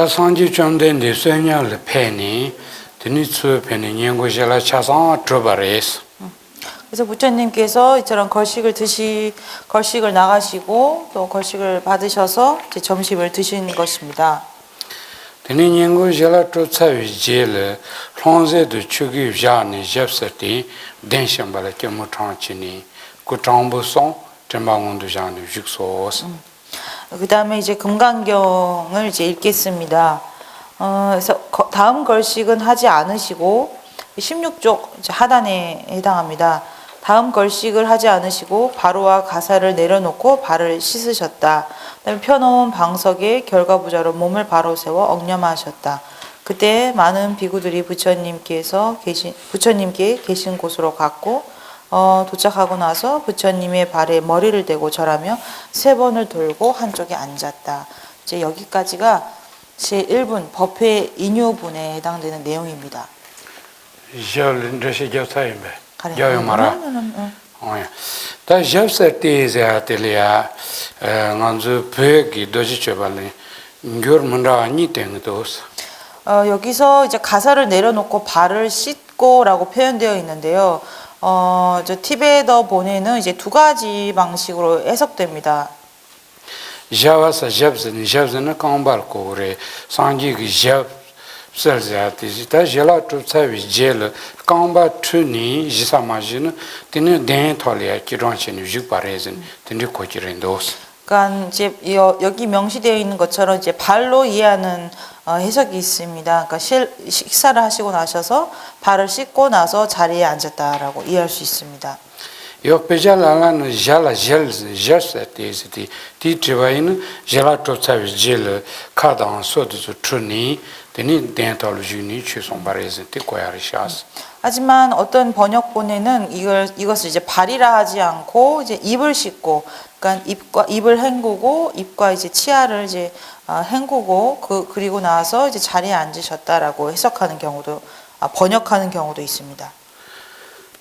상지 정된데 소녀를 패니 드니츠 패니 년고실라 차상 트바레스. 그래서 부처님께서 이처럼 걸식을 나가시고 또 걸식을 받으셔서 이제 점심을 드신 것입니다. 드니 년고실라 트차위제를 홍제도 추기자니 접서티 덴샴발에 겸무창치니 구창부송 전방원도 자는 육소스. 그다음에 이제 금강경을 이제 읽겠습니다. 그래서 다음 걸식은 하지 않으시고 16쪽 하단에 해당합니다. 다음 걸식을 하지 않으시고 바로와 가사를 내려놓고 발을 씻으셨다. 그다음에 펴놓은 방석에 결과부자로 몸을 바로 세워 엉념하셨다. 그때 많은 비구들이 부처님께 계신 곳으로 갔고 도착하고 나서 부처님의 발에 머리를 대고 절하며 3번을 돌고 한쪽에 앉았다. 이제 여기까지가 제1분 법회 인요분에 해당되는 내용입니다. 저런저시 접사임배. 여요 말아. 다 접사티자 텔이야. 먼저 벽이 도지쳐발니. 겨문라 아니 땡도스. 여기서 이제 가사를 내려놓고 발을 씻고라고 표현되어 있는데요. 저 티베더 본에는 이제 2가지 방식으로 해석됩니다. 자와사 잡스는 깡발코레 상지기 잡설자티지다 젤라투차위 젤 깡바투니 지사마지는 드는 덴톨리아 기론치니 주파레진 드는 코지렌도스. 그러니까 이제 여기 명시되어 있는 것처럼 이제 발로 이해하는 해석이 있습니다. 그러니까 식사를 하시고 나셔서 발을 씻고 나서 자리에 앉았다라고 이해할 수 있습니다. 옆에잘라는 젤세티스티 티트와인 젤라토차비젤 카단 소드주 트니 데니 덴톨주니 취송바레즈티 고야리샤스. 하지만 어떤 번역본에는 이것을 이제 발이라 하지 않고 이제 입을 씻고, 그러니까 입을 헹구고 입과 이제 치아를 이제 헹구고 그리고 나서 이제 자리에 앉으셨다라고 해석하는 경우도 번역하는 경우도 있습니다.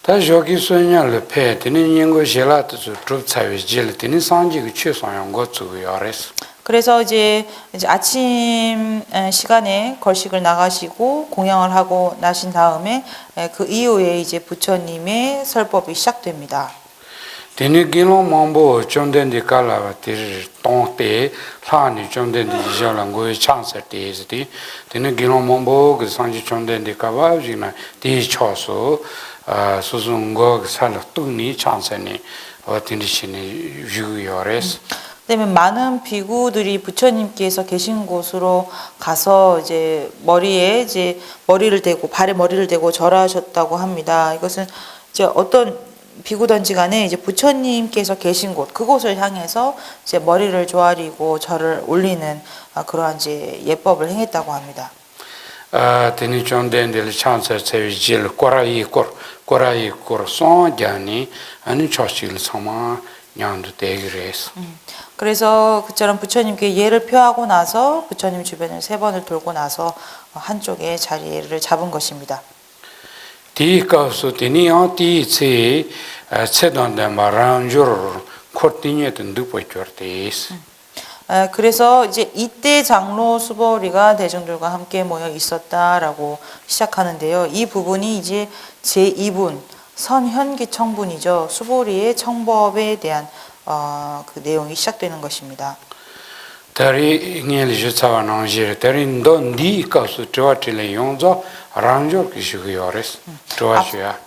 다 여기 소냐를 패 되는 연구 젤라트주 트차비젤 되는 상지의 최소한 것주요레스. 그래서 이제 아침 시간에 걸식을 나가시고 공양을 하고 나신 다음에 그 이후에 이제 부처님의 설법이 시작됩니다. 데니길로 mambo 정된디 칼라가 티 똥때 산이 정된디 이절랑고의 찬서티스티 데니길로 mambo 그 산지 정된디 카바지나 디 쳐서 수sungo 살로 뚱니 찬서니 어딘디시니 유요레스. 그다음에 많은 비구들이 부처님께서 계신 곳으로 가서 이제 머리를 대고 발에 머리를 대고 절하셨다고 합니다. 이것은 이제 어떤 비구든지 간에 이제 부처님께서 계신 곳 그곳을 향해서 이제 머리를 조아리고 절을 올리는 그러한 이제 예법을 행했다고 합니다. 데니 정된디 찬서 세위질 꼬라이 손자니 아니 초실 성마 냥도 대기레스. 그래서 그처럼 부처님께 예를 표하고 나서 부처님 주변을 3번을 돌고 나서 한쪽에 자리를 잡은 것입니다. 디가서 데니야 디체 체던데 마란주르 코티니에든 두포처르테스. 그래서 이제 이때 장로 수보리가 대중들과 함께 모여 있었다라고 시작하는데요. 이 부분이 이제 제2분 선현기 청분이죠. 수보리의 청법에 대한 그 내용이 시작되는 것입니다. 다리 잉엘리주 차와낭지 다린도 니가서 저와틀레 용조 랑조 기슈기요레스. 좋아셔야.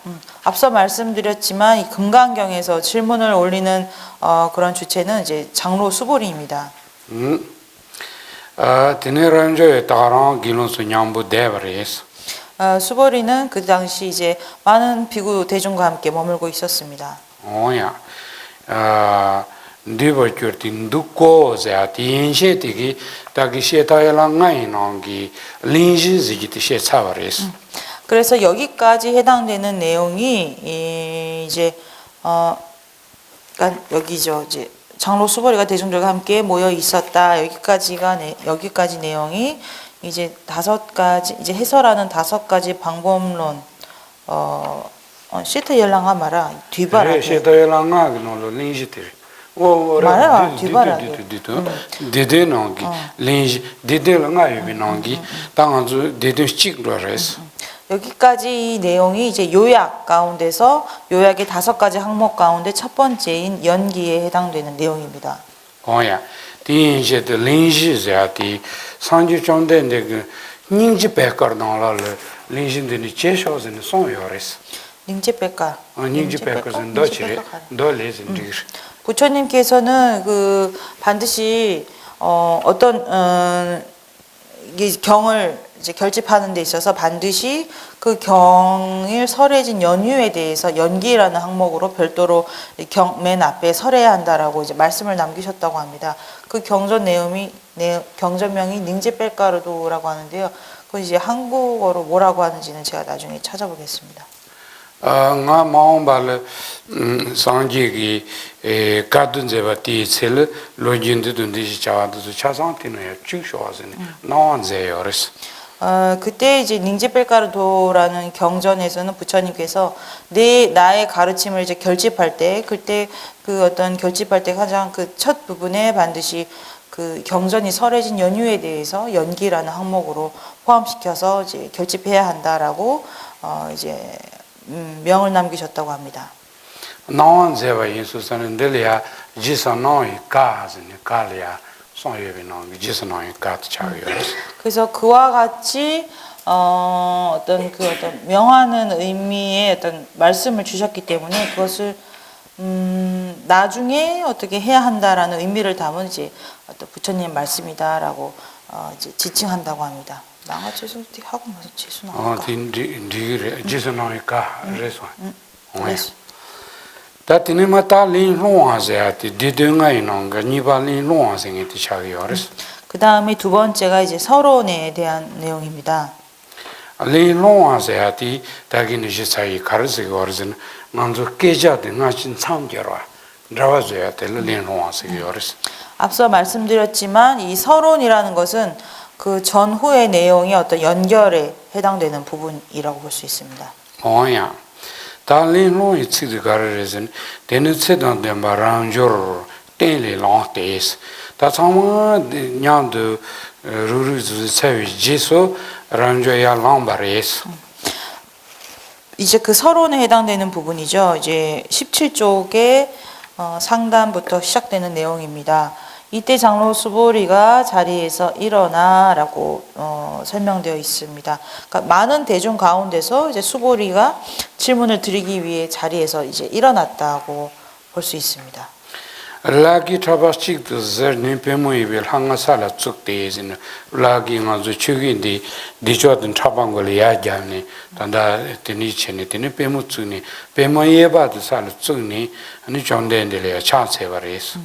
앞서 말씀드렸지만 이 금강경에서 질문을 올리는 그런 주체는 이제 장로 수보리입니다. 드네란조에 따라 길론수 냠부 데버레스. 수보리는 그 당시 이제 많은 비구 대중과 함께 머물고 있었습니다. 오야. 디버큐르틴 두코자 티엔셰티기 타기셰타엘랑가이노기 린지지기티 셰차버레스. 그래서 여기까지 해당되는 내용이 이제 그러니까 여기죠. 이제 장로 수보리가 대중들과 함께 모여 있었다. 여기까지 내용이 이제 5가지 이제 해설하는 5가지 방법론 시트 열랑하 마라 뒤바라. 시트 열랑하 그노로 린지티 말해요, 뒷바라기. 디데 농기 린지 디데를 nga요비 농기 당한주 디데 찍로레스 여기까지 이 내용이 이제 요약 가운데서 요약의 5가지 항목 가운데 첫 번째인 연기에 해당되는 내용입니다. 고야 디인제데 린지자티 상주 정된데 그 닝지 백거나라를 린진데니 제쇼즈는 송요레스 닝지백가. 닝지 백거는 더치레 더레진디 부처님께서는 그 반드시 어떤 이 경을 이제 결집하는 데 있어서 반드시 그 경을 설해진 연유에 대해서 연기라는 항목으로 별도로 맨 앞에 설해야 한다라고 이제 말씀을 남기셨다고 합니다. 그 경전명이 닝제뺄가르도라고 하는데요. 그건 이제 한국어로 뭐라고 하는지는 제가 나중에 찾아보겠습니다. nga maombal sanji gi kadun jeba ti sel lojin de dun di chawa du chasang tino ya chushoazene nawan zeyoris 그때 이제 닝제뺄가르도라는 경전에서는 부처님께서 나의 가르침을 이제 결집할 때 그때 그 어떤 결집할 때 가장 그 첫 부분에 반드시 그 경전이 설해진 연유에 대해서 연기라는 항목으로 포함시켜서 이제 결집해야 한다라고 이제 명을 남기셨다고 합니다. nawan zeba yesusanen delia jisanoi kaazene kalya sonyebi nong jisanoi kat chayoris 그래서 그와 같이 어떤 명하는 의미의 어떤 말씀을 주셨기 때문에 그것을 나중에 어떻게 해야 한다라는 의미를 담은 이제 어떤 부처님 말씀이다라고 이제 지칭한다고 합니다. 나가 죄송 하고 나서 죄송 나올까? 디 jisanoi ka reso 다티네 마타 린 로아제아티 디드응아이 농가 니바 린 로아생이 티샤기요레스 그 다음에 두 번째가 이제 서론에 대한 내용입니다. 린 로아제아티 다기니시 사이 카르스기오르진 만조 깨자데 나신 참겨라 라와제아테 린 로아세기요레스 앞서 말씀드렸지만 이 서론이라는 것은 그 전후의 내용이 어떤 연결에 해당되는 부분이라고 볼 수 있습니다. 오야 달린 로이 치드가르레진 데네체던데 마랑조르 땡리 롱테스 다참마 냥드 루루즈 세위 지소 랑조야 랑바레스 이제 그 서론에 해당되는 부분이죠. 이제 17쪽의 상단부터 시작되는 내용입니다. 이때 장로 수보리가 자리에서 일어나라고 설명되어 있습니다. 그러니까 많은 대중 가운데서 이제 수보리가 질문을 드리기 위해 자리에서 이제 일어났다고 볼 수 있습니다. 라기 트라바스틱도 저니 페모이빌 항아살라 쭉데이진 라기 ngazu 추기디 디조든 트라방걸 야자니 단다 티니체니 티니 페모츠니 페모예바도 살라 쭉니 아니 존데엔델레 차세바레스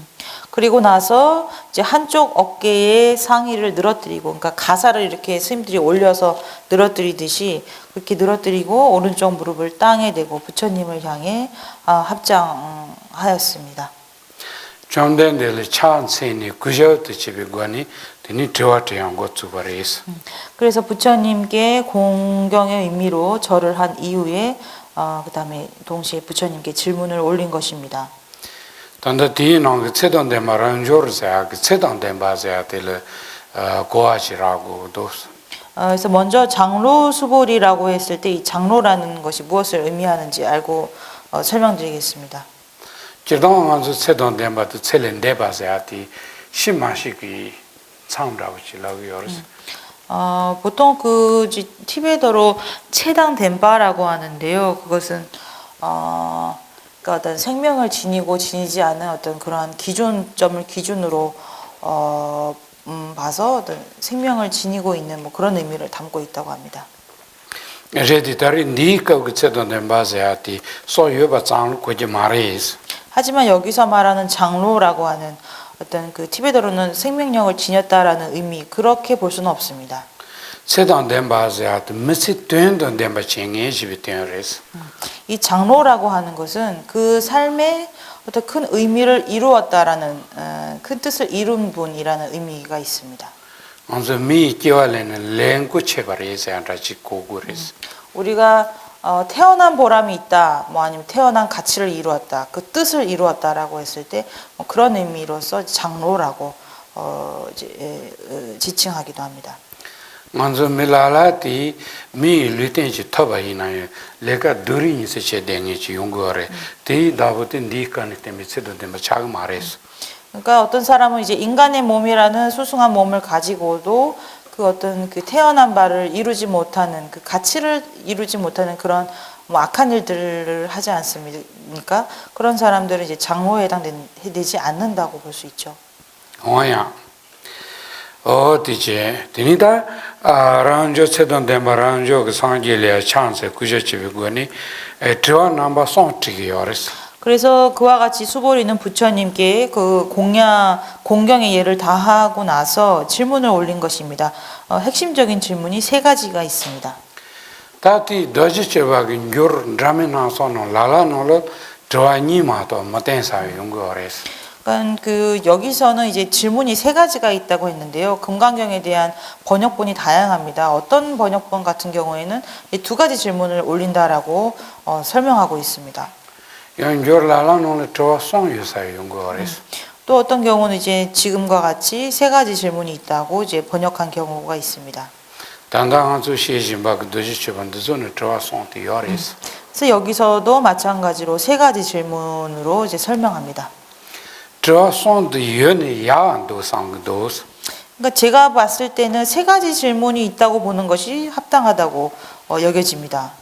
그리고 나서 이제 한쪽 어깨에 상의를 늘어뜨리고, 그러니까 가사를 이렇게 스님들이 올려서 늘어뜨리듯이 그렇게 늘어뜨리고 오른쪽 무릎을 땅에 대고 부처님을 향해 합장하였습니다. 존덴델 찬세니 구저트 집이관이 드니 드와트양 고츠바레스. 그래서 부처님께 공경의 의미로 절을 한 이후에 그다음에 동시에 부처님께 질문을 올린 것입니다. 단다 디노 쳇던데 마란조르사 쳇던데 바자텔 고아시라고 도스. 그래서 먼저 장로 수보리라고 했을 때 이 장로라는 것이 무엇을 의미하는지 알고 설명드리겠습니다. 지동안서 쳇던데 바도 쳇렌데 바자티 심마시기 참라고지라고 요르스. 보통 그 티베트어로 체당 덴바라고 하는데요. 그것은 그러니까 어떤 생명을 지니고 지니지 않은 어떤 그러한 기준점을 기준으로 봐서 어떤 생명을 지니고 있는 뭐 그런 의미를 담고 있다고 합니다. 하지만 여기서 말하는 장로라고 하는 어떤 그 티베트어로는 생명력을 지녔다라는 의미 그렇게 볼 수는 없습니다. 이 장로라고 하는 것은 그 삶에 어떤 큰 의미를 이루었다라는 큰 뜻을 이룬 분이라는 의미가 있습니다. 우리가 태어난 보람이 있다, 뭐 아니면 태어난 가치를 이루었다, 그 뜻을 이루었다라고 했을 때 뭐 그런 의미로서 장로라고 지칭하기도 합니다. 먼저 밀라라티 미 리텐지 터바이나요. 내가 드리니 세체 댕이지 용거래. 대 다부터 니까니 때문에 세도데 뭐 작은 말했어. 그러니까 어떤 사람은 이제 인간의 몸이라는 수승한 몸을 가지고도 그 어떤 그 태어난 바를 이루지 못하는 그 가치를 이루지 못하는 그런 뭐 악한 일들을 하지 않습니까? 그런 사람들은 이제 장로에 해당되지 않는다고 볼 수 있죠. 뭐야? 어디지? 되니다? 란조 세던 데마란조 그 상계리아 찬스 구제집이 거니 저 넘버 송티기 어렸어. 그래서 그와 같이 수보리는 부처님께 그 공경의 예를 다 하고 나서 질문을 올린 것입니다. 핵심적인 질문이 세 가지가 있습니다. 다티 더지체바긴 교 라메나소노 라라노로 저아니마도 못된사요 용거레스. 그러니까 그 여기서는 이제 질문이 세 가지가 있다고 했는데요. 금강경에 대한 번역본이 다양합니다. 어떤 번역본 같은 경우에는 이 두 가지 질문을 올린다라고 설명하고 있습니다. 연결라라노로 저송유사요 용거레스. 또 어떤 경우는 이제 지금과 같이 세 가지 질문이 있다고 이제 번역한 경우가 있습니다. 단단한수 시진박 더지체반도 저는 저송티 요레스. 그래서 여기서도 마찬가지로 세 가지 질문으로 이제 설명합니다. 저송도 연이 야안도 상도스. 그러니까 제가 봤을 때는 세 가지 질문이 있다고 보는 것이 합당하다고 여겨집니다.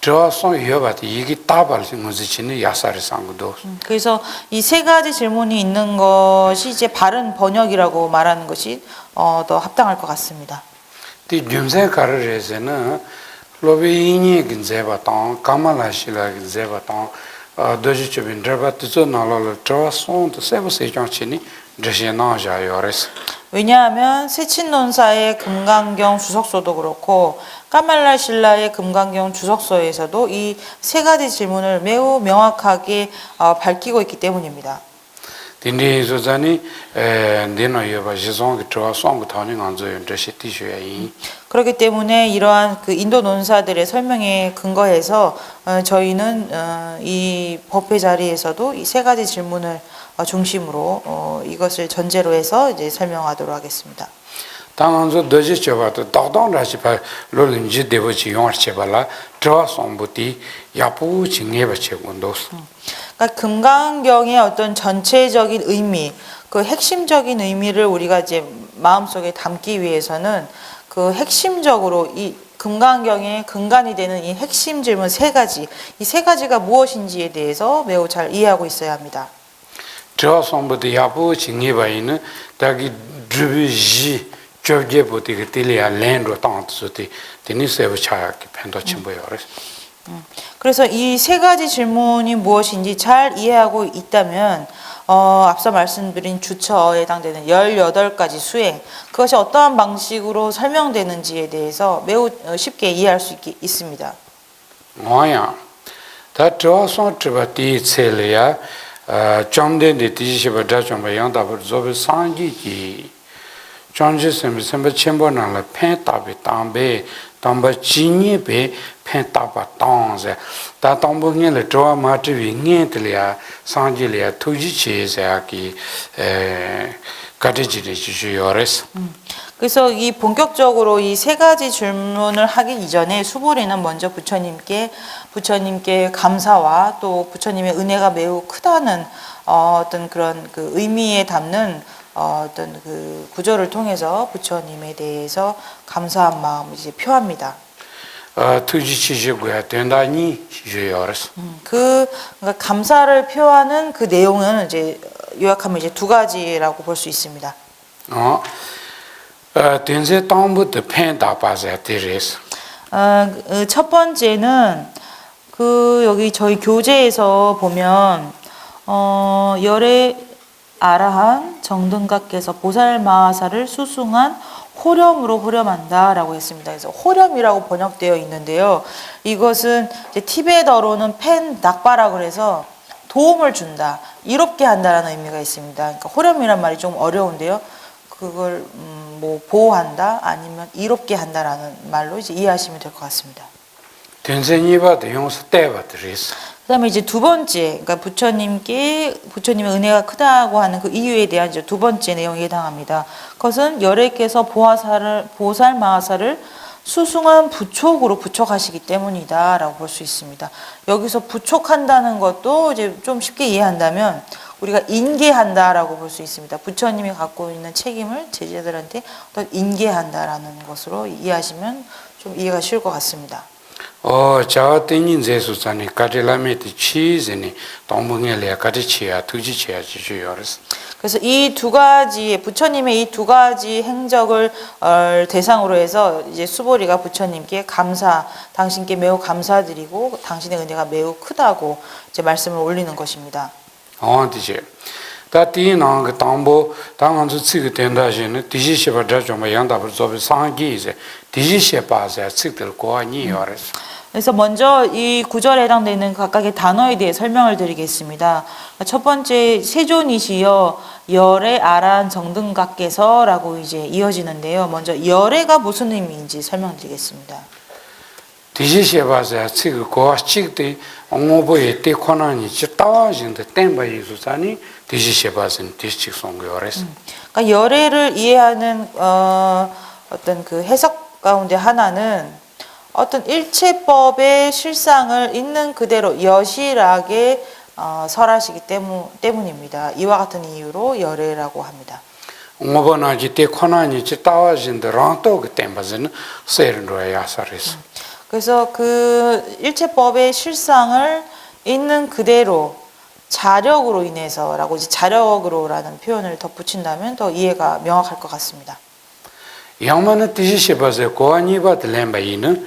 저송 여바티 이게 따발지 무지치는 야사를 상도스. 그래서 이 세 가지 질문이 있는 것이 이제 바른 번역이라고 말하는 것이 더 합당할 것 같습니다. 이 줌세 가르에서는 로비니 근제바탄 까말라실라 근제바탄 더지체빈 드바트저 나라를 저송도 세부세정치니 드시나자요레스. 왜냐하면 세친논사의 금강경 주석서도 그렇고 까말라 신라의 금강경 주석서에서도 이 세 가지 질문을 매우 명확하게 밝히고 있기 때문입니다. 딘디 조자니 데노여바 지송기 저송기 타닝 안저요 드시티슈야이. 그렇기 때문에 이러한 그 인도 논사들의 설명에 근거해서 저희는 이 법회 자리에서도 이 세 가지 질문을 중심으로 이것을 전제로 해서 이제 설명하도록 하겠습니다. 당한저 더지체바도 다당라시파 롤린지 데버지 용ar체발라 저송부티 야부 징예바체군도스. 그러니까 금강경의 어떤 전체적인 의미, 그 핵심적인 의미를 우리가 이제 마음속에 담기 위해서는 그 핵심적으로 이 금강경의 근간이 되는 이 핵심 질문 세 가지, 이 세 가지가 무엇인지에 대해서 매우 잘 이해하고 있어야 합니다. 저송부티 야부 징예바이는 다기 드비지 저게부티 그til이야 랜로 땅스티 데니세브 차야기 펜도 침보요레스. 그래서 이 세 가지 질문이 무엇인지 잘 이해하고 있다면 앞서 말씀드린 주처에 해당되는 18가지 수행, 그것이 어떠한 방식으로 설명되는지에 대해서 매우 쉽게 이해할 수 있습니다. 뭐야? 다 저송 트바티 셀이야 점된데 디시바다 좀 양다버 조베 상기기 전지sembe sembe chembornala pen tabe tambe tamba jinye pen taba tangze ta tambo ngele toa matri ngetelya sanjilya tuji cheseaki 가르치듯이 주요레스. 그래서 이 본격적으로 이 세 가지 질문을 하기 이전에 수보리는 먼저 부처님께 감사와 또 부처님의 은혜가 매우 크다는 어떤 그런 그 의미에 담는 어떤 그 구절을 통해서 부처님에 대해서 감사한 마음을 이제 표합니다. 투지치시고야 된다니 주요레스. 그러니까 감사를 표하는 그 내용은 이제 요약하면 이제 두 가지라고 볼 수 있습니다. 된세 땅부터 펜다바자 데레스. 첫 번째는 그 여기 저희 교재에서 보면 열애 아라한 정등각께서 보살마하사를 수승한 호렴으로 호렴한다라고 했습니다. 그래서 호렴이라고 번역되어 있는데요. 이것은 이제 티베트어로는 펜 낙바라고 해서 도움을 준다, 이롭게 한다라는 의미가 있습니다. 그러니까 호렴이란 말이 좀 어려운데요. 그걸 뭐 보호한다 아니면 이롭게 한다라는 말로 이제 이해하시면 될 것 같습니다. 된세니바도 용서 때바들이스. 그다음에 이제 두 번째, 그러니까 부처님의 은혜가 크다고 하는 그 이유에 대한 이제 두 번째 내용에 해당합니다. 그것은 열애께서 보살 마하사를 수승한 부촉으로 부촉하시기 때문이다라고 볼 수 있습니다. 여기서 부촉한다는 것도 이제 좀 쉽게 이해한다면 우리가 인계한다라고 볼 수 있습니다. 부처님이 갖고 있는 책임을 제자들한테 어떤 인계한다라는 것으로 이해하시면 좀 이해가 쉬울 것 같습니다. 저 땡긴 제수산이 가리라메트 치즈니 동봉엘이야 가리치야 두지치야 지주요르스. 그래서 이 두 가지 부처님의 이 두 가지 행적을 대상으로 해서 이제 수보리가 부처님께 당신께 매우 감사드리고 당신의 은혜가 매우 크다고 이제 말씀을 올리는 것입니다. 디제. 다티나 그 담보 당한주 치게 된다시는 디지시바다 좀 양답을 좀 상기 이제 디지시바자 치들 고아니 요르스. 그래서 먼저 이 구절에 해당되는 각각의 단어에 대해 설명을 드리겠습니다. 첫 번째 세존이시여 열애 아란 정등각께서라고 이제 이어지는데요. 먼저 열애가 무슨 의미인지 설명드리겠습니다. 디지시바자 치고 고아치게 옹호보에 때 권한이 따와진데 땡바이 수산이 디지시바는 디지식송교레스. 그러니까 열애를 이해하는 어떤 그 해석 가운데 하나는 어떤 일체법의 실상을 있는 그대로 여실하게 설하시기 때문입니다. 이와 같은 이유로 열애라고 합니다. 옹호보나지 때 권한이 따와진데 랑또 그 땡바는 세른로야 사레스. 그래서 그 일체법의 실상을 있는 그대로 자력으로 인해서라고 이제 자력으로라는 표현을 덧붙인다면 더 이해가 명확할 것 같습니다. 양만의 디지시바세 고아니바들렘바이는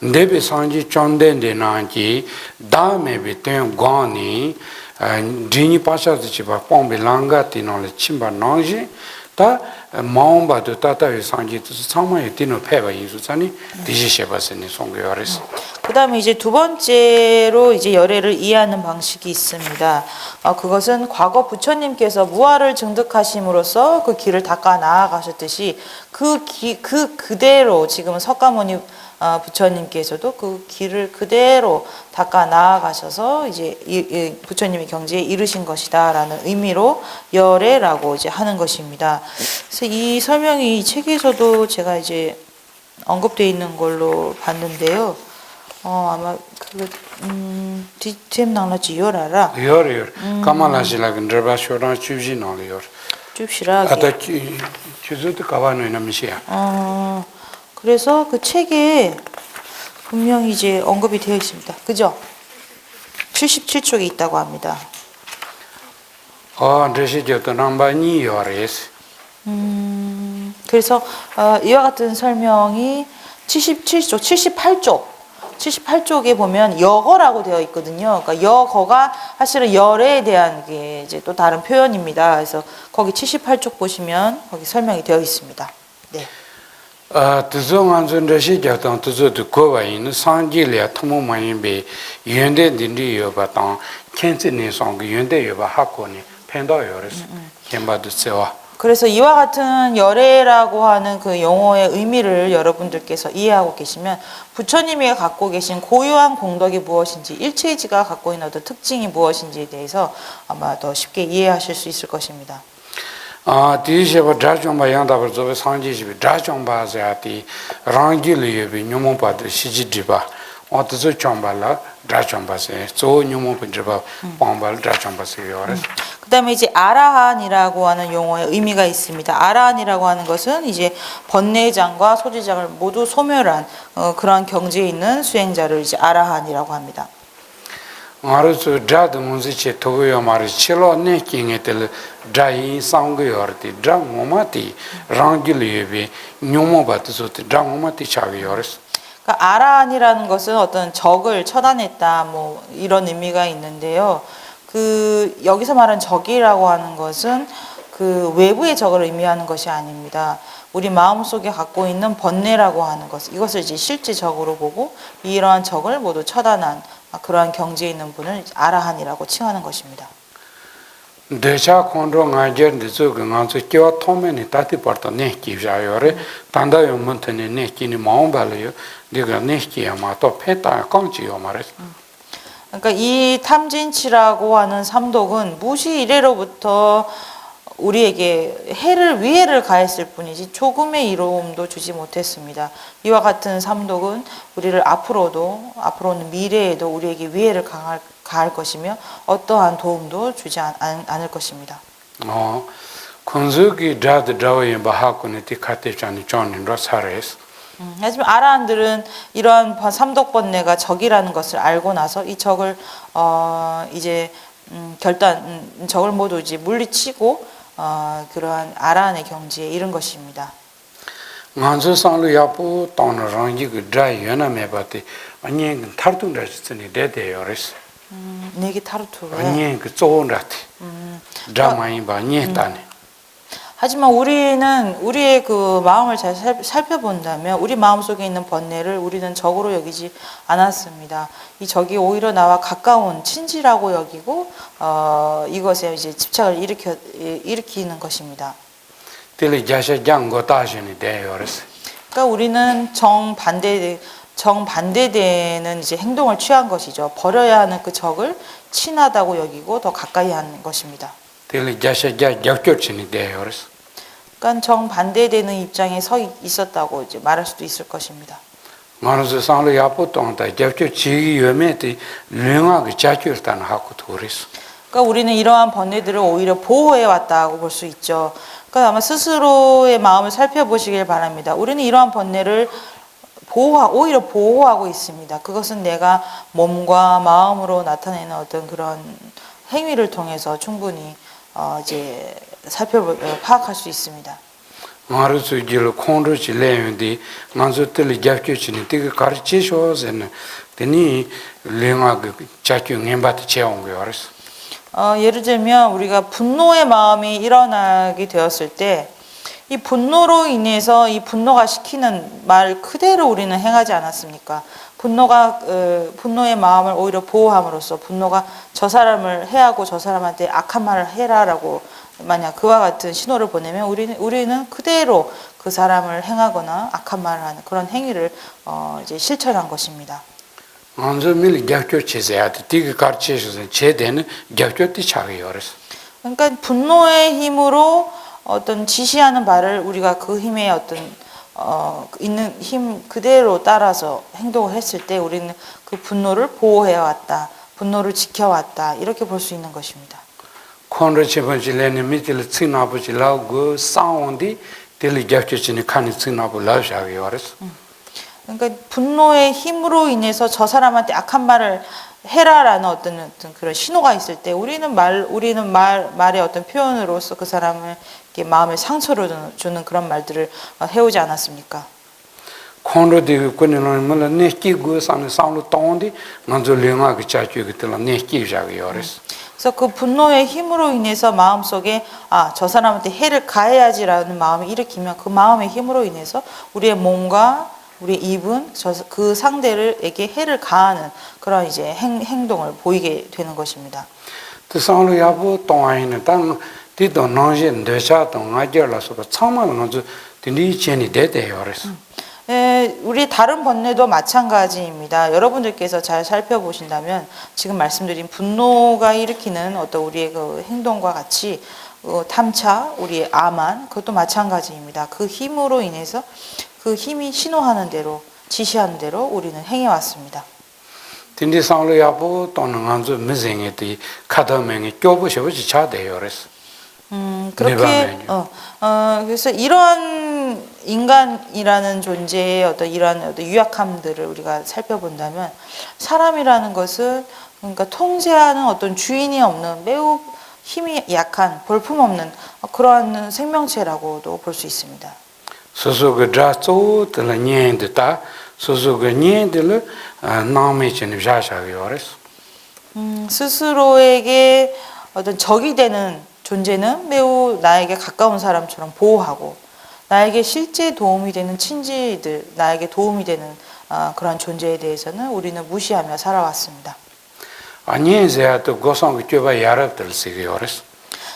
네베 상지 쫀덴데나기 다음에 된 관이 디니 파샤드치바 pom벨랑가티노레 침바나지 다 마음바도 따따위 상지도 상마에 디노 페바 인수자니 디지시바세니 송교하레스. 그다음에 이제 두 번째로 이제 열애를 이해하는 방식이 있습니다. 그것은 과거 부처님께서 무아를 증득하심으로써 그 길을 닦아 나아가셨듯이 그대로 지금은 석가모니 부처님께서도 그 길을 그대로 닦아 나아가셔서 이제 부처님의 경지에 이르신 것이다라는 의미로 열애라고 이제 하는 것입니다. 그래서 이 설명이 이 책에서도 제가 이제 언급되어 있는 걸로 봤는데요. 아마 그 디템 나라지 열아라. 열. 가만하시라 근데바 쇼랑 줍지 나려. 줍시라. 아다 주주도 가봐는 남시야. 그래서 그 책에 분명히 이제 언급이 되어 있습니다. 그죠? 77쪽에 있다고 합니다. 드시죠. 남바니 열에스. 그래서 이와 같은 설명이 77쪽, 78쪽에 보면 여거라고 되어 있거든요. 그러니까 여거가 사실은 열에 대한 게 이제 또 다른 표현입니다. 그래서 거기 78쪽 보시면 거기 설명이 되어 있습니다. 네. 드종안전 드시죠. 드조도 고바인 상길이야 토모마인베 연대 딘리여바당 켄츠니 송기 연대여바 학고니 펜더여레스. 켄바도 세와. 그래서 이와 같은 열애라고 하는 그 용어의 의미를 여러분들께서 이해하고 계시면 부처님이 갖고 계신 고유한 공덕이 무엇인지 일체지가 갖고 있는 어떤 특징이 무엇인지에 대해서 아마 더 쉽게 이해하실 수 있을 것입니다. 디시바 자정바 양답을 저 상지시비 자정바자티 랑길이비 뇽몬바드 시지디바 어디서 정발라 자정바세 저 뇽몬빈드바 방발 자정바세 요레스. 그다음에 이제 아라한이라고 하는 용어의 의미가 있습니다. 아라한이라고 하는 것은 이제 번뇌장과 소지장을 모두 소멸한 그러한 경지에 있는 수행자를 이제 아라한이라고 합니다. 알아서 자도 문제체 도요 말이 칠로 내킹에들 자이 상고요르티 장모마티 랑길이비 뇽몬바드소티 장모마티 차비요레스. 그러니까 아라한이라는 것은 어떤 적을 처단했다 뭐 이런 의미가 있는데요. 그 여기서 말하는 적이라고 하는 것은 그 외부의 적을 의미하는 것이 아닙니다. 우리 마음속에 갖고 있는 번뇌라고 하는 것, 이것을 이제 실제 적으로 보고 이러한 적을 모두 처단한 그러한 경지에 있는 분을 아라한이라고 칭하는 것입니다. 대차 콘로 ngajer 저거 nga서 껴 토면이 따티 버터 네 기자요래 단다 용문터네 네 기니 마음발요 내가 네 기야마 또 패다 깡지요 말했어. 그러니까 이 탐진치라고 하는 삼독은 무시 이래로부터 우리에게 위해를 가했을 뿐이지 조금의 이로움도 주지 못했습니다. 이와 같은 삼독은 우리를 앞으로는 미래에도 우리에게 위해를 가할 것이며 어떠한 도움도 주지 않을 것입니다. 건석이 다드다워에 바하고네 티카테찬이 존인 로사레스. 하지만 아라한들은 이러한 삼독번뇌가 적이라는 것을 알고 나서 이 적을 이제 적을 모두 이제 물리치고 그러한 아라한의 경지에 이른 것입니다. nganzo sanglo yapo tawna rangi gu drai yana me bate anyen tartung rasitsani dede yores 네기 타르투로. anyen 그 tsoon rati dramayin ba anyen tane. 하지만 우리는 우리의 그 마음을 잘 살펴본다면 우리 마음속에 있는 번뇌를 우리는 적으로 여기지 않았습니다. 이 적이 오히려 나와 가까운 친지라고 여기고 이것에 이제 집착을 일으키는 것입니다. tili jasha jango tashini de yores 그러니까 우리는 정반대되는 이제 행동을 취한 것이죠. 버려야 하는 그 적을 친하다고 여기고 더 가까이 하는 것입니다. tili jasha jakchorchini de yores 그러니까 정반대되는 입장에 서 있었다고 이제 말할 수도 있을 것입니다. nganzo sanglo yapo tawna jakchor chigi yome te lunga gu jakchor tan haku toris. 그러니까 우리는 이러한 번뇌들을 오히려 보호해 왔다고 볼 수 있죠. 그러니까 아마 스스로의 마음을 살펴보시길 바랍니다. 우리는 이러한 번뇌를 오히려 보호하고 있습니다. 그것은 내가 몸과 마음으로 나타내는 어떤 그런 행위를 통해서 충분히 이제 파악할 수 있습니다. ngarusu jil khondro chi leyondi nganzo tili jakchorchini tiga karchiso sen teni lunga gu jakchor ngenbati cheong yores. 예를 들면 우리가 분노의 마음이 일어나게 되었을 때 이 분노로 인해서 이 분노가 시키는 말 그대로 우리는 행하지 않았습니까? 분노의 마음을 오히려 보호함으로써 분노가 저 사람을 해하고 저 사람한테 악한 말을 해라라고 만약 그와 같은 신호를 보내면 우리는 그대로 그 사람을 행하거나 악한 말을 하는 그런 행위를 이제 실천한 것입니다. nganzo mili jakchor chesayate tiga karchiso chede는 jakchor ti chagi yores. 그러니까 분노의 힘으로 어떤 지시하는 바를 우리가 그 힘의 어떤 있는 힘 그대로 따라서 행동을 했을 때 우리는 그 분노를 보호해 왔다, 분노를 지켜왔다 이렇게 볼 수 있는 것입니다. khondro chebanchi leni mitili tsinabuchi laugu saondi tili jakchorchini khani tsinabu lau chagi yores. 그러니까 분노의 힘으로 인해서 저 사람한테 악한 말을 해라라는 어떤 그런 신호가 있을 때 우리는 말의 어떤 표현으로서 그 사람을 이렇게 마음에 상처를 주는 그런 말들을 해오지 않았습니까? khondro diga kunino mala nehki gu sani sanglo tawndi nganzo lunga gu jakchor gu tila nehki chagi yores. 그래서 그 분노의 힘으로 인해서 마음속에 저 사람한테 해를 가해야지라는 마음을 일으키면 그 마음의 힘으로 인해서 우리의 몸과 우리의 입은 그 상대에게 해를 가하는 그런 이제 행동을 보이게 되는 것입니다. 그 상로 야부 동아이는 단 디도 나제 대샤 동아절라서 참만 먼저 딘디 체니 데데요레스. 우리 다른 번뇌도 마찬가지입니다. 여러분들께서 잘 살펴보신다면 지금 말씀드린 분노가 일으키는 어떤 우리의 그 행동과 같이 탐차, 우리의 아만 그것도 마찬가지입니다. 그 힘으로 인해서 그 힘이 신호하는 대로 지시하는 대로 우리는 행해왔습니다. 딘디 상로 야부 또는 안주 미생에디 카다맹이 껴보셔보지 차대요레스. 그렇게 그래서 이런 인간이라는 존재의 어떤 이러한 어떤 유약함들을 우리가 살펴본다면 사람이라는 것은 그러니까 통제하는 어떤 주인이 없는 매우 힘이 약한 볼품없는 그러한 생명체라고도 볼 수 있습니다. 소소가 자초 들냐엔데다 소소가 녜들 나메치는 자샤요레스. 스스로에게 어떤 적이 되는 존재는 매우 나에게 가까운 사람처럼 보호하고 나에게 실제 도움이 되는 친지들, 나에게 도움이 되는 그런 존재에 대해서는 우리는 무시하며 살아왔습니다. 아니에세야도 고성이 껴봐 야랍들 쓰기요레스.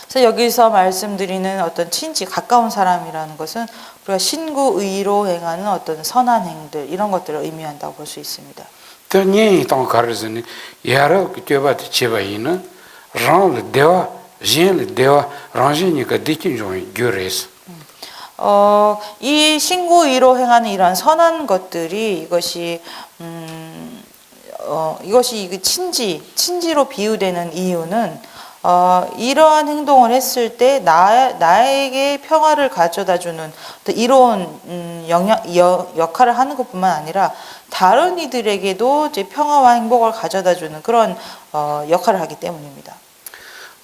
그래서 여기서 말씀드리는 어떤 친지, 가까운 사람이라는 것은 우리가 신구의로 행하는 어떤 선한 행들 이런 것들을 의미한다고 볼 수 있습니다. 또 년이 동 가르즈니 야로 그때부터 제바이는 랑 대화 진 대화 랑진이가 디킨 좀 교레스. 이 신구의로 행하는 이러한 선한 것들이 이것이 이것이 친지로 비유되는 이유는 이러한 행동을 했을 때 나에게 평화를 가져다주는 이로운 역할을 하는 것뿐만 아니라 다른 이들에게도 이제 평화와 행복을 가져다주는 그런 역할을 하기 때문입니다.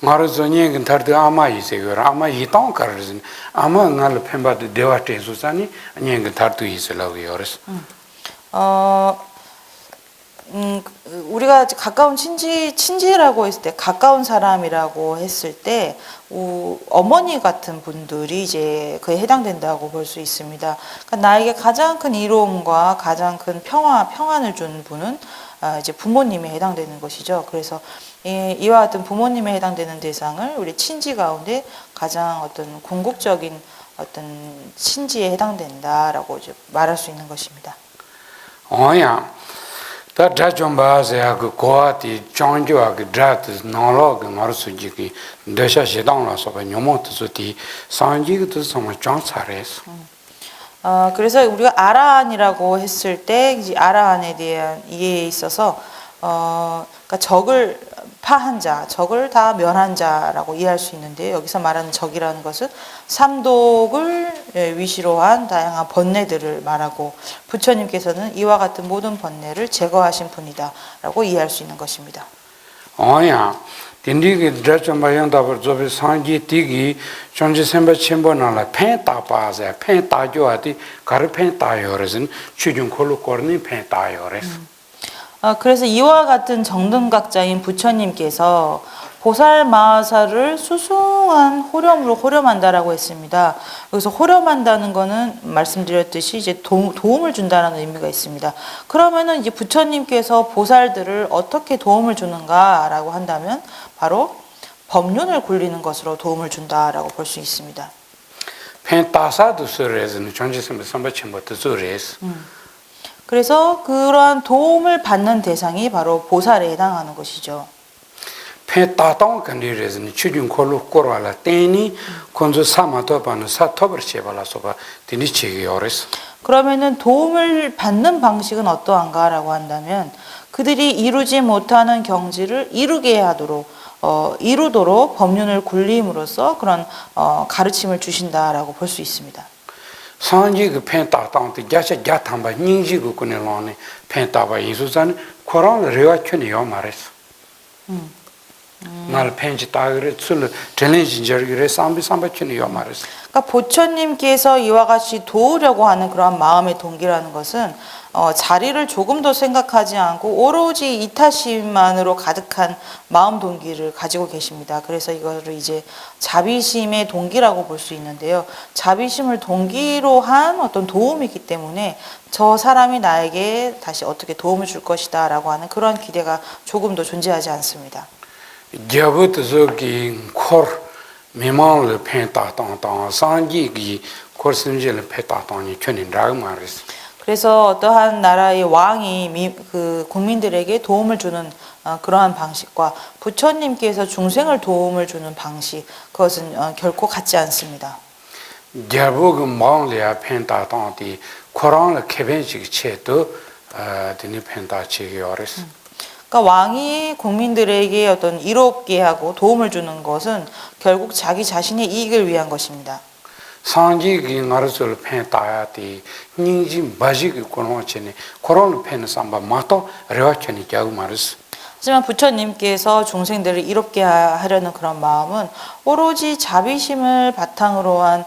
마르존이 근타르드 아마 이세요. 아마 이동 가르즈니 아마 날 펜바드 대화테 수산이 아니 근타르드 이슬라고요레스. 우리가 가까운 친지라고 했을 때, 가까운 사람이라고 했을 때, 어머니 같은 분들이 이제 그에 해당된다고 볼 수 있습니다. 그러니까 나에게 가장 큰 이로움과 가장 큰 평안을 준 분은 이제 부모님에 해당되는 것이죠. 그래서 이와 같은 부모님에 해당되는 대상을 우리 친지 가운데 가장 어떤 궁극적인 어떤 친지에 해당된다라고 이제 말할 수 있는 것입니다. 다 좀 봐서야 그 고아티 정조와 그 드라트 나로가 마르수지기 대샤시당라서 녀모트스티 산지기도 정말 정찰해서. 그래서 우리가 아라한이라고 했을 때 이제 아라한에 대한 이해에 있어서 그러니까 적을 파한 자, 적을 다 멸한 자라고 이해할 수 있는데 여기서 말하는 적이라는 것은 삼독을 위시로 한 다양한 번뇌들을 말하고 부처님께서는 이와 같은 모든 번뇌를 제거하신 분이다라고 이해할 수 있는 것입니다. 딘디기 드라좀 바양다버 조비 상지 티기 전지 셈바 쳔보나라 펜타파자 펜타조아티 가르 펜타요르진 추중 콜로 코르니 펜타요레스. 그래서 이와 같은 정등각자인 부처님께서 보살 마하사를 수승한 호렴으로 호렴한다라고 했습니다. 여기서 호렴한다는 거는 말씀드렸듯이 이제 도움을 준다는 의미가 있습니다. 그러면은 이제 부처님께서 보살들을 어떻게 도움을 주는가라고 한다면 바로 법륜을 굴리는 것으로 도움을 준다라고 볼 수 있습니다. 펜타사도 소레즈는 전지 셈바 삼바침부터 소레스. 그래서 그러한 도움을 받는 대상이 바로 보살에 해당하는 것이죠. 펜타동 간디레즈는 추중 콜로 코르알라 테니 콘조 사마토바는 사토버체발라소바 디니치기오레스. 그러면은 도움을 받는 방식은 어떠한가라고 한다면 그들이 이루지 못하는 경지를 이루게 하도록 이루도록 법륜을 굴림으로써 그런 가르침을 주신다라고 볼 수 있습니다. 상지 그 펜타당도 야샤 야탐바 닝지 그 코네로네 펜타바 이수산 코란 레와촌이요 말했어. 날 펜지 따그레 술 챌린지 저기레 삼바촌이요 말했어. 그러니까 부처님께서 이와 같이 도우려고 하는 그러한 마음의 동기라는 것은 자리를 조금 더 생각하지 않고 오로지 이타심만으로 가득한 마음 동기를 가지고 계십니다. 그래서 이거를 이제 자비심의 동기라고 볼 수 있는데요. 자비심을 동기로 한 어떤 도움이기 때문에 저 사람이 나에게 다시 어떻게 도움을 줄 것이다 라고 하는 그런 기대가 조금도 존재하지 않습니다. 갸부트 저기 코르 메망을 펜타당당 상지기 코르심젤 펜타당이 촌인라고 말했어. 그래서 어떠한 나라의 왕이 그 국민들에게 도움을 주는 그러한 방식과 부처님께서 중생을 도움을 주는 방식, 그것은 결코 같지 않습니다. 갸부그 마을이야 펜타당디 코란을 개변식 체도 드니 펜타치기 어레스. 그러니까 왕이 국민들에게 어떤 이롭게 하고 도움을 주는 것은 결국 자기 자신의 이익을 위한 것입니다. 상지기 나르솔 펜타야티 닝지 바지기 코노체네 코란을 펜 삼바 마토 레와체니 갸고 말스. 하지만 부처님께서 중생들을 이롭게 하려는 그런 마음은 오로지 자비심을 바탕으로 한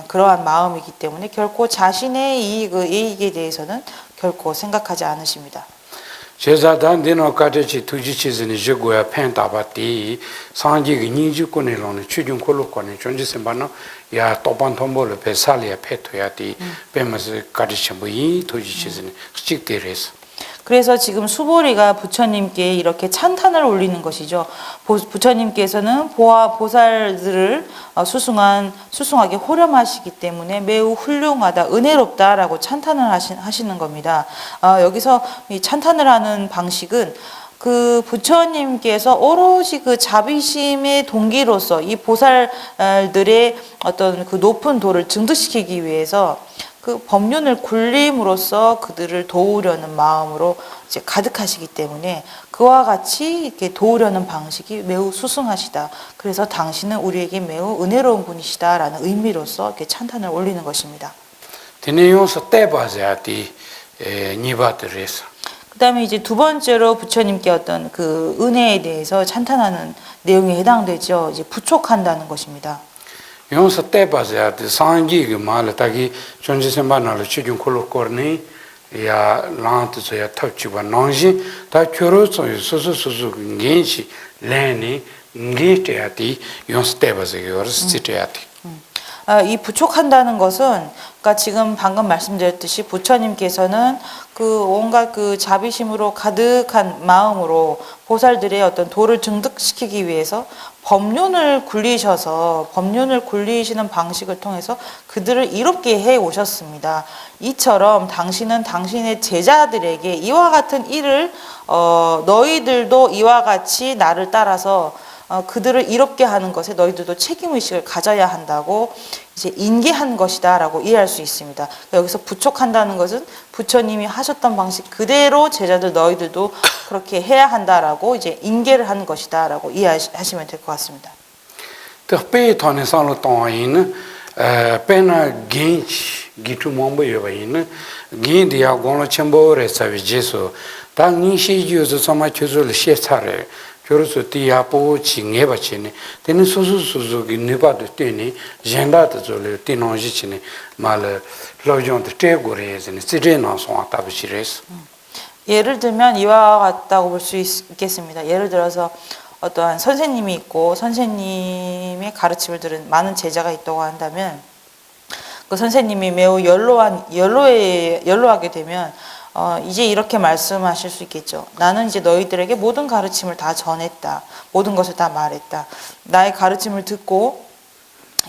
그러한 마음이기 때문에 결코 자신의 이익에 대해서는 결코 생각하지 않으십니다. 제자단 디노카데치 투지치즈니 제고야 펜타바티 상지기 닝지코네로네 추중콜로코네 존지셈바노 야 또반톰볼을 베살리아 페토야티 베마스 카디쳔부이 투지치즈니 스틱데레스. 그래서 지금 수보리가 부처님께 이렇게 찬탄을 올리는 것이죠. 부처님께서는 보살들을 수승하게 호렴하시기 때문에 매우 훌륭하다, 은혜롭다라고 찬탄을 하시는 겁니다. 여기서 이 찬탄을 하는 방식은 그 부처님께서 오로지 그 자비심의 동기로서 이 보살들의 어떤 그 높은 도를 증득시키기 위해서 그 법륜을 굴림으로써 그들을 도우려는 마음으로 이제 가득하시기 때문에 그와 같이 이렇게 도우려는 방식이 매우 수승하시다. 그래서 당신은 우리에게 매우 은혜로운 분이시다라는 의미로서 이렇게 찬탄을 올리는 것입니다. 디네용서 때바자티 니바드레스. 그다음에 이제 두 번째로 부처님께 어떤 그 은혜에 대해서 찬탄하는 내용에 해당되죠. 이제 부촉한다는 것입니다. 용서 때바자티 상기가 말다기 존재선반을 추중 콜로코르니 야 란트서야 탑치바 낭지 다 교로서 소소소소 겐시 레니 겐테야티 용서 때바자기 어스티테야티. 이 부촉한다는 것은 그러니까 지금 방금 말씀드렸듯이 부처님께서는 그 온갖 그 자비심으로 가득한 마음으로 보살들의 어떤 도를 증득시키기 위해서 법륜을 굴리시는 방식을 통해서 그들을 이롭게 해 오셨습니다. 이처럼 당신은 당신의 제자들에게 이와 같은 일을 너희들도 이와 같이 나를 따라서 그들을 이롭게 하는 것에 너희들도 책임의식을 가져야 한다고 이제 인계한 것이다라고 이해할 수 있습니다. 여기서 부촉한다는 것은 부처님이 하셨던 방식 그대로 제자들 너희들도 그렇게 해야 한다라고 이제 인계를 하는 것이다라고 이해하시면 될 것 같습니다. 특히 돈에서는 돈이는 페나 겐치 기투몽보여바이는 겐디야 고노 첨보레 사비제소 당니시지오서 소마초를 시차래 교로서 디아포 징해바치네 되는 소소소소기 네바도 때니 젠다도 졸레 티노지치네 말 로존도 테고레즈네 시제나서 왔다비시레스. 예를 들면 이와 같다고 볼 수 있겠습니다. 예를 들어서 어떠한 선생님이 있고 선생님의 가르침을 들은 많은 제자가 있다고 한다면 그 선생님이 매우 연로하게 되면 이제 이렇게 말씀하실 수 있겠죠. 나는 이제 너희들에게 모든 가르침을 다 전했다. 모든 것을 다 말했다. 나의 가르침을 듣고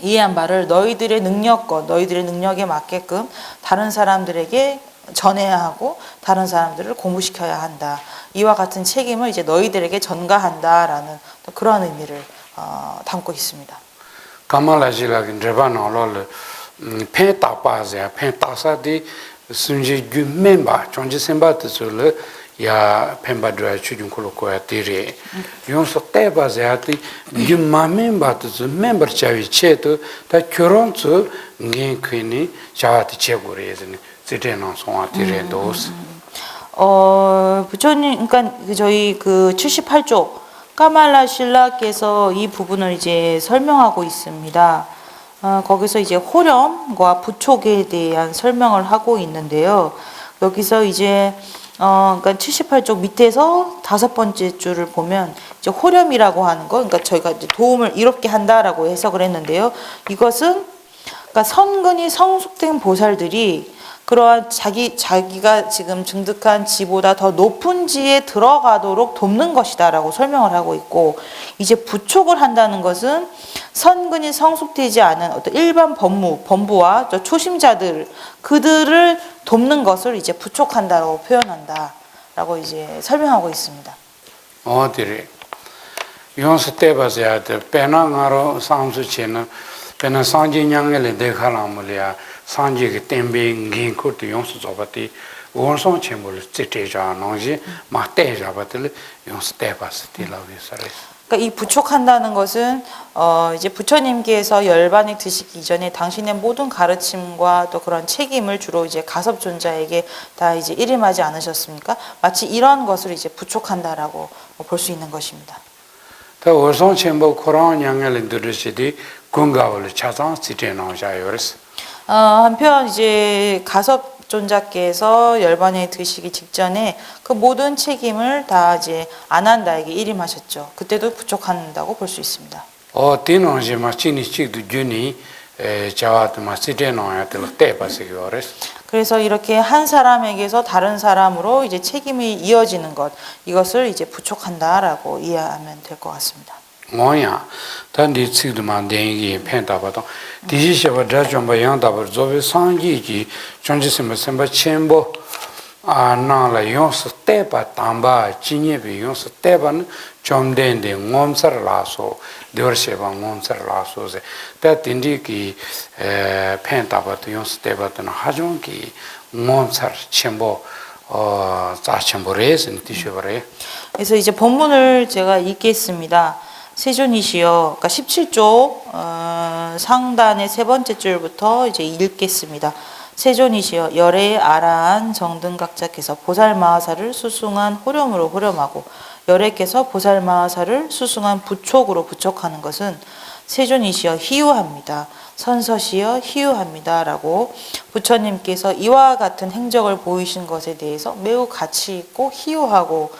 이해한 바를 너희들의 능력에 맞게끔 다른 사람들에게 전해야 하고 다른 사람들을 공부시켜야 한다. 이와 같은 책임을 이제 너희들에게 전가한다라는 그러한 의미를 담고 있습니다. 가말라지라긴 레바나올로 펜타파자 펜타사디 순지 균멤바 존재sem바트솔 야 펜바드라 추중콜로코야 티레 용서 때바자티 균마멤바트 멤버 차위 체도 다 결혼츠 겐크니 자와티 체고레즈니 지테나 송아티레 도스. 부처님, 그러니까 저희 그 78쪽 까말라 신라께서 이 부분을 이제 설명하고 있습니다. 거기서 이제 호렴과 부촉에 대한 설명을 하고 있는데요. 여기서 이제 그러니까 78쪽 밑에서 5번째 줄을 보면 이제 호렴이라고 하는 거, 그러니까 저희가 이제 도움을 이롭게 한다라고 해석을 했는데요. 이것은 그러니까 선근이 성숙된 보살들이 그러한 자기가 지금 증득한 지보다 더 높은 지에 들어가도록 돕는 것이다라고 설명을 하고 있고, 이제 부촉을 한다는 것은 선근이 성숙되지 않은 어떤 일반 범부와 그들을 돕는 것을 이제 부촉한다라고 표현한다라고 이제 설명하고 있습니다. 어디래? 용서 때봐서야 돼. 배낭하러 상수치는 배낭 상진양을 대가라물이야. 상지의 템빙 긴코트 용서 잡았지. 원성 챔을 찌테자 나오지. 막대자 받을 용서 때봐서티라고서래. 그러니까 이 부촉한다는 것은 이제 부처님께서 열반에 드시기 이전에 당신의 모든 가르침과 또 그런 책임을 주로 이제 가섭존자에게 다 이제 일임하지 않으셨습니까? 마치 이런 것을 이제 부촉한다라고 볼 수 있는 것입니다. 더 원성 챔보 코란 양을 들으시디 군가를 찾아 시테나오자요스. 한편 이제 가섭존자께서 열반에 드시기 직전에 그 모든 책임을 다 이제 아난다에게 일임하셨죠. 그때도 부촉한다고 볼 수 있습니다. 디노지 마치니 치도 주니 자와드마 시데노야들 때바시기어레스. 그래서 이렇게 한 사람에게서 다른 사람으로 이제 책임이 이어지는 것, 이것을 이제 부촉한다라고 이해하면 될 것 같습니다. 뭐야? 단디 치드만 dengi 펜다바도 디지셔바 자좀바 양다버 조베 상기기 전지스메 셈바 쳔보 아나라 용스 때바 담바 진예비 용스 때바는 좀된데 몸살라서 되어셔바 몸살라서세 때 딘디기 펜다바도 용스 때바도 하종기 몸살 쳔보 자쳔보레스 티셔버레. 그래서 이제 본문을 제가 읽겠습니다. 세존이시여, 그러니까 17조 상단의 세 번째 줄부터 이제 읽겠습니다. 세존이시여, 열의 아라한 정등각자께서 보살마하사를 수승한 호렴으로 호렴하고 열애께서 보살마하사를 수승한 부촉으로 부촉하는 것은 세존이시여 희유합니다. 선서시여 희유합니다. 라고 부처님께서 이와 같은 행적을 보이신 것에 대해서 매우 가치 있고 희유하고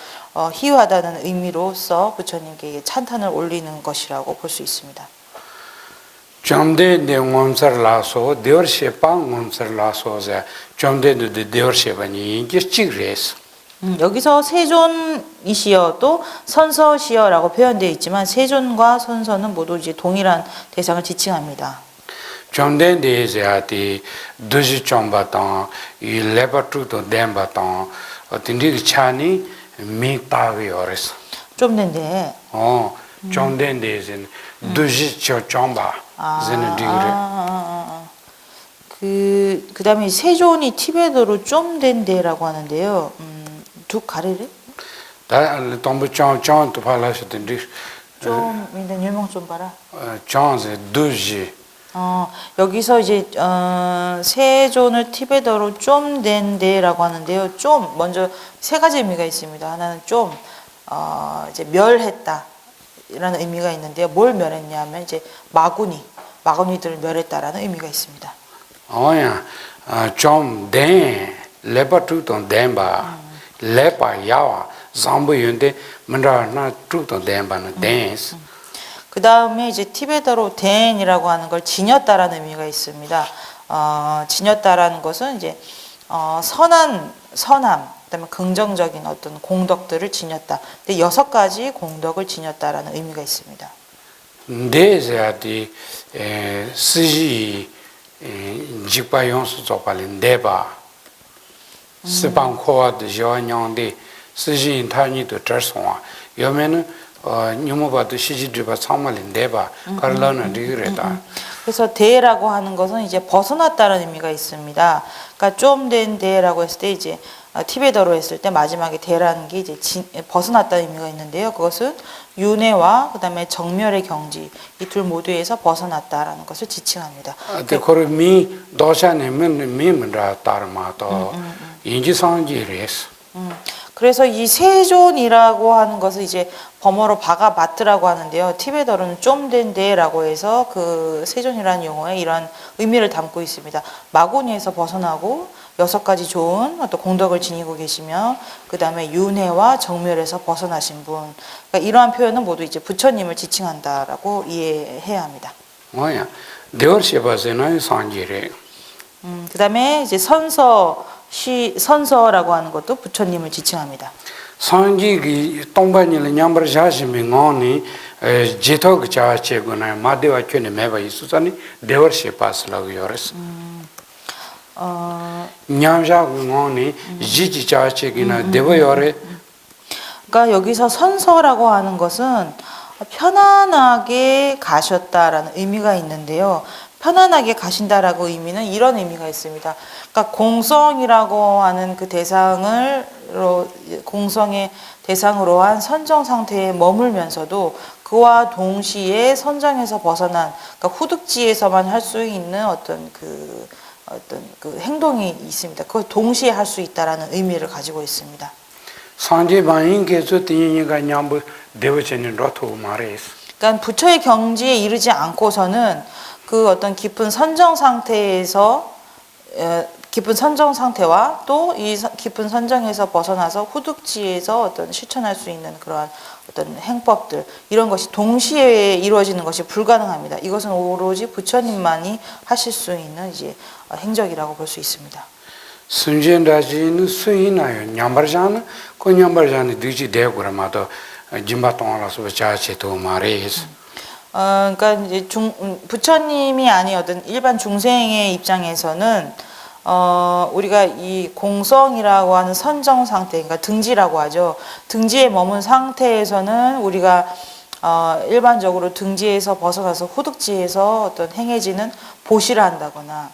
희유하다는 의미로서 부처님께 찬탄을 올리는 것이라고 볼 수 있습니다. 점대의 몸살라서 되어셔방 몸살라서세 점대의 되어셔바니 이게 찍레스. 여기서 세존이시여 또 선서시여라고 표현되어 있지만 세존과 선서는 모두 이제 동일한 대상을 지칭합니다. 점대에서야디 두지 점바당 이 레버투도 댐바당 어딘디 차니 미타위어레스. 좀 된데. 점대에서는 두지 점바 저는 디그레. 그다음에 세존이 티베트로 좀 된데라고 하는데요. 두 가리래? 다 동부 좀 팔라시던디. 좀 일단 유명 좀 봐라. 정세 두지. 여기서 이제 세존을 티베트로 좀 된데라고 하는데요. 좀 먼저 세 가지 의미가 있습니다. 하나는 좀 이제 멸했다라는 의미가 있는데요. 뭘 멸했냐면 이제 마구니들을 멸했다라는 의미가 있습니다. 좀 레버투도 댐바 레바 야와 zambu윤데 문라나 투도 댐바는 댄스. 그 다음에 이제 티베트로 댄이라고 하는 걸 지녔다라는 의미가 있습니다. 지녔다라는 것은 이제 선함, 그다음에 긍정적인 어떤 공덕들을 지녔다. 근데 6가지 공덕을 지녔다라는 의미가 있습니다. 데자디 스지 직바용수 조발인 데바 스방코와드 저냥데 스지 타니도 저송아 여면은 뉴모바도 시지드바 참말인 데바 갈라는 리그레다. 그래서 대라고 하는 것은 이제 벗어났다는 의미가 있습니다. 그러니까 좀 된 대라고 했을 때 이제 티베트어로 했을 때 마지막에 대라는 게 이제 벗어났다는 의미가 있는데요. 그것은 윤회와 그다음에 정멸의 경지 이 둘 모두에서 벗어났다라는 것을 지칭합니다. 그거미 도샤네면 미문라 따르마도 인지상지레스. 그래서 이 세존이라고 하는 것을 이제 범어로 바가 마트라고 하는데요. 티베트어로는 좀 된데라고 해서 그 세존이라는 용어에 이런 의미를 담고 있습니다. 마구니에서 벗어나고 6가지 좋은 어떤 공덕을 지니고 계시며 그 다음에 윤회와 정멸에서 벗어나신 분. 그러니까 이러한 표현은 모두 이제 부처님을 지칭한다라고 이해해야 합니다. 뭐야? 되어셔봐서는 상지레. 그 다음에 이제 선서라고 하는 것도 부처님을 지칭합니다. 상지기 동반일 냠버 자시밍오니 제토그 자체구나 마데와 kø네 매바 이수자니 되어셔봐서라고 요레스. 냠자구오니 지지 자체기나 되어요레. 그러니까 여기서 선서라고 하는 것은 편안하게 가셨다라는 의미가 있는데요. 편안하게 가신다라고 의미는 이런 의미가 있습니다. 그러니까 공성이라고 하는 그 공성의 대상으로 한 선정 상태에 머물면서도 그와 동시에 선정에서 벗어난 그러니까 후득지에서만 할 수 있는 어떤 그 행동이 있습니다. 그걸 동시에 할 수 있다라는 의미를 가지고 있습니다. 상지반인께서 띠니가 냠부 되어지는 로토 말레스. 그러니까 부처의 경지에 이르지 않고서는 그 어떤 깊은 선정 상태에서 깊은 선정 상태와 또 이 깊은 선정에서 벗어나서 후득지에서 어떤 실천할 수 있는 그러한 어떤 행법들 이런 것이 동시에 이루어지는 것이 불가능합니다. 이것은 오로지 부처님만이 하실 수 있는 이제 행적이라고 볼 수 있습니다. 순진라지는 수인아요. 냠바르자는 그 냠바르자는 뒤지 대고라마도 짐바통알아서 자체도 말해서. 그러니까 이제 부처님이 아닌 어떤 일반 중생의 입장에서는 우리가 이 공성이라고 하는 선정 상태, 그러니까 등지라고 하죠. 등지에 머문 상태에서는 우리가 일반적으로 등지에서 벗어나서 후득지에서 어떤 행해지는 보시를 한다거나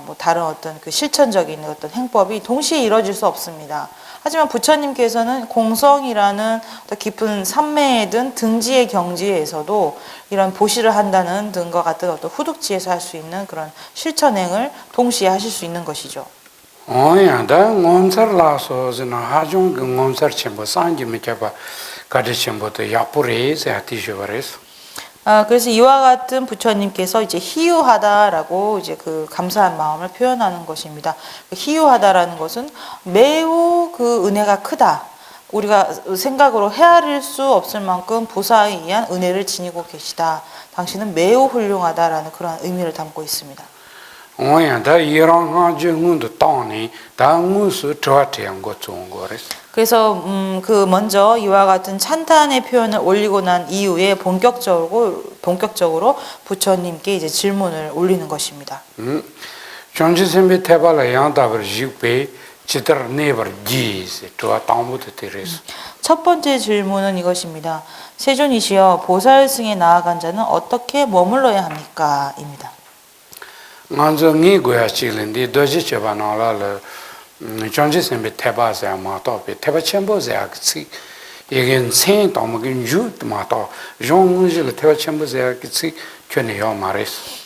뭐 다른 어떤 그 실천적인 어떤 행법이 동시에 이루어질 수 없습니다. 하지만 부처님께서는 공성이라는 깊은 삼매든 등지의 경지에서도 이런 보시를 한다는 등과 같은 어떤 후득지에서 할 수 있는 그런 실천행을 동시에 하실 수 있는 것이죠. 다 몬살라서는 하중 그 몬살 첨부 산지면 잡아 가지 첨부도 야뿌레세 아티쇼바레스. 그래서 이와 같은 부처님께서 이제 희유하다라고 이제 그 감사한 마음을 표현하는 것입니다. 희유하다라는 것은 매우 그 은혜가 크다. 우리가 생각으로 헤아릴 수 없을 만큼 부사에 의한 은혜를 지니고 계시다. 당신은 매우 훌륭하다라는 그런 의미를 담고 있습니다. 다 이런 중은도 땅이 당무수 저한테한 것 좋은 거랬어. 그래서 그 먼저 이와 같은 찬탄의 표현을 올리고 난 이후에 본격적으로 부처님께 이제 질문을 올리는 것입니다. 전지선배 태발라 양답을 지배 지들 네버 지스 저 땅부터 들었어. 첫 번째 질문은 이것입니다. 세존이시여, 보살승에 나아간 자는 어떻게 머물러야 합니까? 입니다. 먼저 니 고야치는데 도지 쳐봐나라 전지선배 태바자 마토베 태바 첨보자 같이 이게 생 담긴 주도 마토 종을 태바 첨보자 같이 전에요 말했어.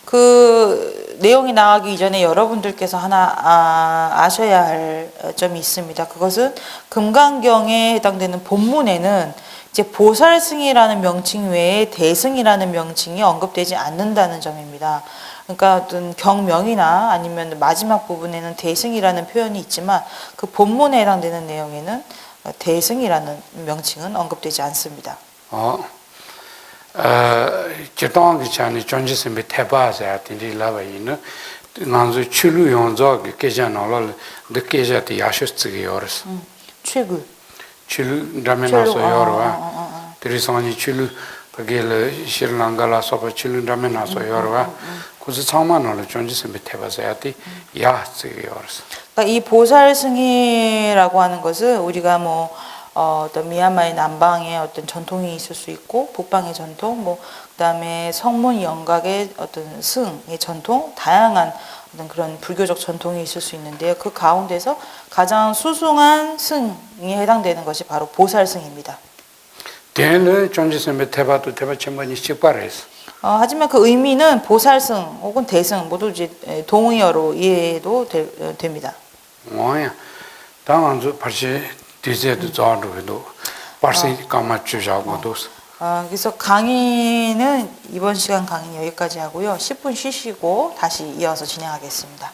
그 내용이 나가기 이전에 여러분들께서 하나 아셔야 할 점이 있습니다. 그것은 금강경에 해당되는 본문에는 이제 보살승이라는 명칭 외에 대승이라는 명칭이 언급되지 않는다는 점입니다. 그러니까 어떤 경명이나 아니면 마지막 부분에는 대승이라는 표현이 있지만 그 본문에 해당되는 내용에는 대승이라는 명칭은 언급되지 않습니다. 지도한 기차는 전지선배 태바자 딘리라바이는 난저 출루 용적 계좌나를 늦게자티 야셔스게 열었어. 최고. 출루 라면나서 열어와. 그래서니 출루 거기를 시르랑가라 소바 출루 라면나서 열어와. 그래서 상만을 전지선배 태바자티 야스게 열었어. 그러니까 이 보살승이라고 하는 것은 우리가 뭐 어떤 미얀마의 남방의 어떤 전통이 있을 수 있고 북방의 전통, 뭐 그다음에 성문 영각의 어떤 승의 전통, 다양한 어떤 그런 불교적 전통이 있을 수 있는데요. 그 가운데서 가장 수승한 승에 해당되는 것이 바로 보살승입니다. 대는 전지선배 태바도 태바 천번이 식발했어. 하지만 그 의미는 보살승 혹은 대승 모두 이제 동의어로 이해도 됩니다. 뭐야? 당한주 벌써 디제도 저도도 벌써 까마추자고도. 그래서 강의는 이번 시간 강의 여기까지 하고요. 10분 쉬시고 다시 이어서 진행하겠습니다.